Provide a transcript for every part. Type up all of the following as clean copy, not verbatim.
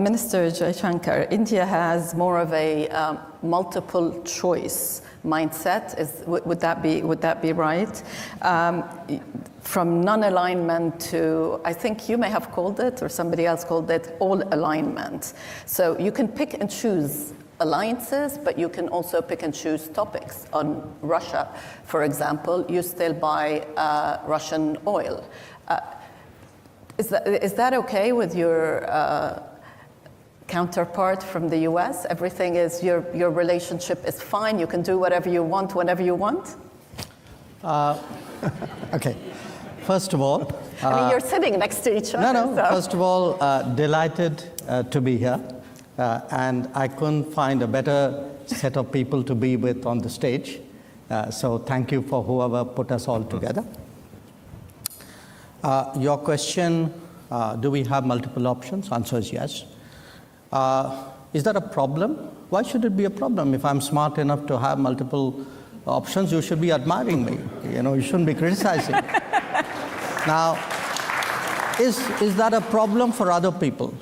Minister Jaishankar, India has more of a multiple choice mindset. Would that be right? From non-alignment to, I think you may have called it, or somebody else called it, all alignment. So you can pick and choose alliances, but you can also pick and choose topics. On Russia, for example, you still buy Russian oil. Is that okay with your counterpart from the US? Everything is, your relationship is fine, you can do whatever you want, whenever you want? Okay. First of all, I mean, you're sitting next to each other. No. So. First of all, delighted to be here, and I couldn't find a better set of people to be with on the stage. So thank you for whoever put us all together. Your question, do we have multiple options? Answer is yes. Is that a problem? Why should it be a problem? If I'm smart enough to have multiple options, you should be admiring me. You shouldn't be criticizing. Now, is that a problem for other people?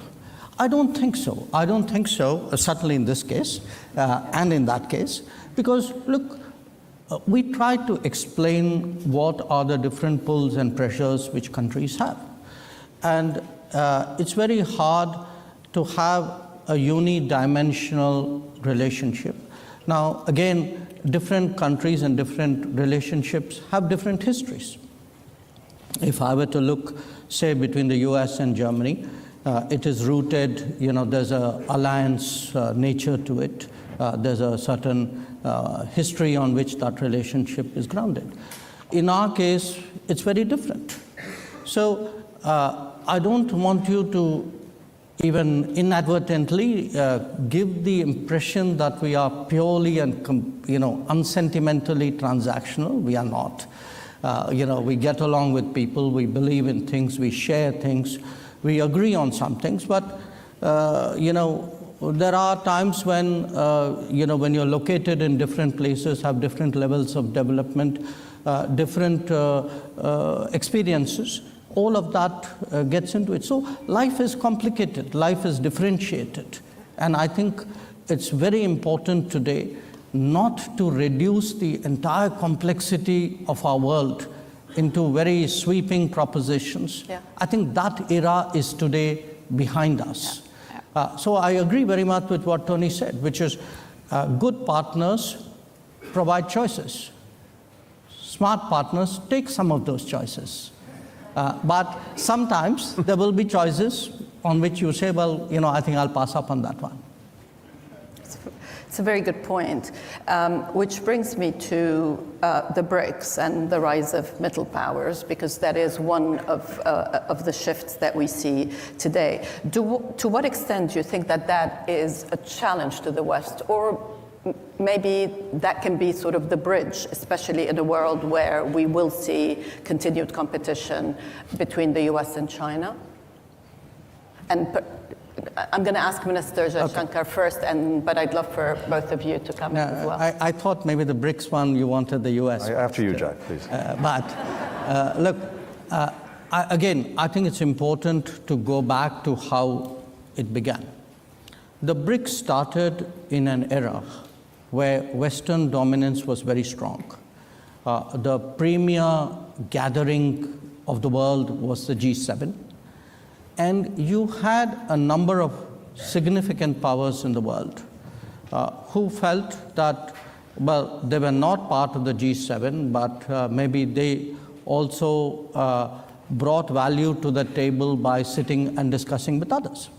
I don't think so. I don't think so, certainly in this case and in that case, because look, we try to explain what are the different pulls and pressures which countries have. And it's very hard to have a unidimensional relationship. Now, again, different countries and different relationships have different histories. If I were to look, say, between the US and Germany, it is rooted, there's an alliance nature to it. There's a certain history on which that relationship is grounded. In our case, it's very different. So I don't want you to even inadvertently give the impression that we are purely and unsentimentally transactional. We are not. We get along with people, we believe in things, we share things, we agree on some things, but there are times when when you're located in different places, have different levels of development, different experiences, all of that gets into it. So life is complicated, life is differentiated, and I think it's very important today not to reduce the entire complexity of our world into very sweeping propositions. Yeah. I think that era is today behind us. Yeah. So I agree very much with what Tony said, which is good partners provide choices. Smart partners take some of those choices. But sometimes there will be choices on which you say, well, I think I'll pass up on that one. It's a very good point, which brings me to the BRICS and the rise of middle powers, because that is one of the shifts that we see today. To what extent do you think that is a challenge to the West, or maybe that can be sort of the bridge, especially in a world where we will see continued competition between the US and China? And I'm going to ask Minister Jaishankar first, but I'd love for both of you to comment as well. I thought maybe the BRICS one, you wanted the US. After you, Jai, please. Look, again, I think it's important to go back to how it began. The BRICS started in an era where Western dominance was very strong. The premier gathering of the world was the G7. And you had a number of significant powers in the world who felt that, well, they were not part of the G7, but maybe they also brought value to the table by sitting and discussing with others.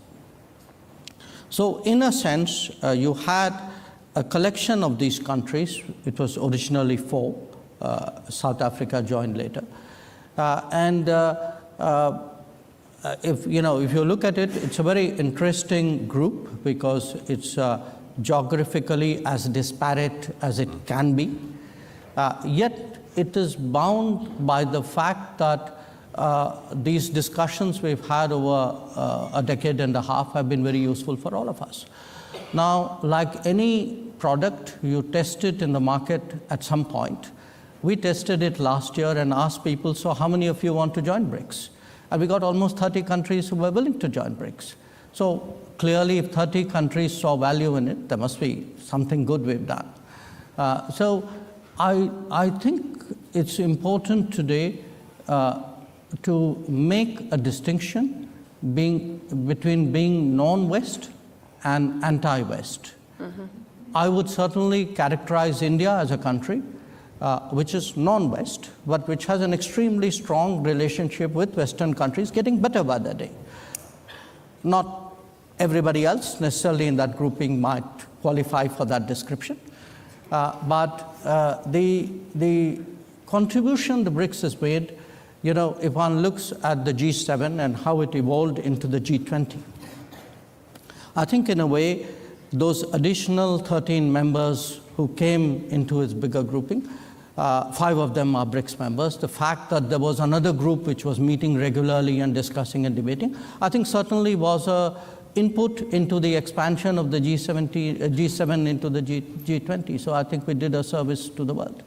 So in a sense, you had a collection of these countries. It was originally 4. South Africa joined later. If you look at it, it's a very interesting group because it's geographically as disparate as it can be. Yet it is bound by the fact that these discussions we've had over a decade and a half have been very useful for all of us. Now, like any product, you test it in the market at some point. We tested it last year and asked people, so how many of you want to join BRICS? And we got almost 30 countries who were willing to join BRICS. So clearly, if 30 countries saw value in it, there must be something good we've done. So I think it's important today to make a distinction between being non-West and anti-West. I would certainly characterize India as a country which is non-West, but which has an extremely strong relationship with Western countries, getting better by the day. Not everybody else necessarily in that grouping might qualify for that description, but the contribution the BRICS has made, if one looks at the G7 and how it evolved into the G20, I think in a way, those additional 13 members who came into its bigger grouping, 5 of them are BRICS members. The fact that there was another group which was meeting regularly and discussing and debating, I think certainly was an input into the expansion of the G7 into the G20. So I think we did a service to the world.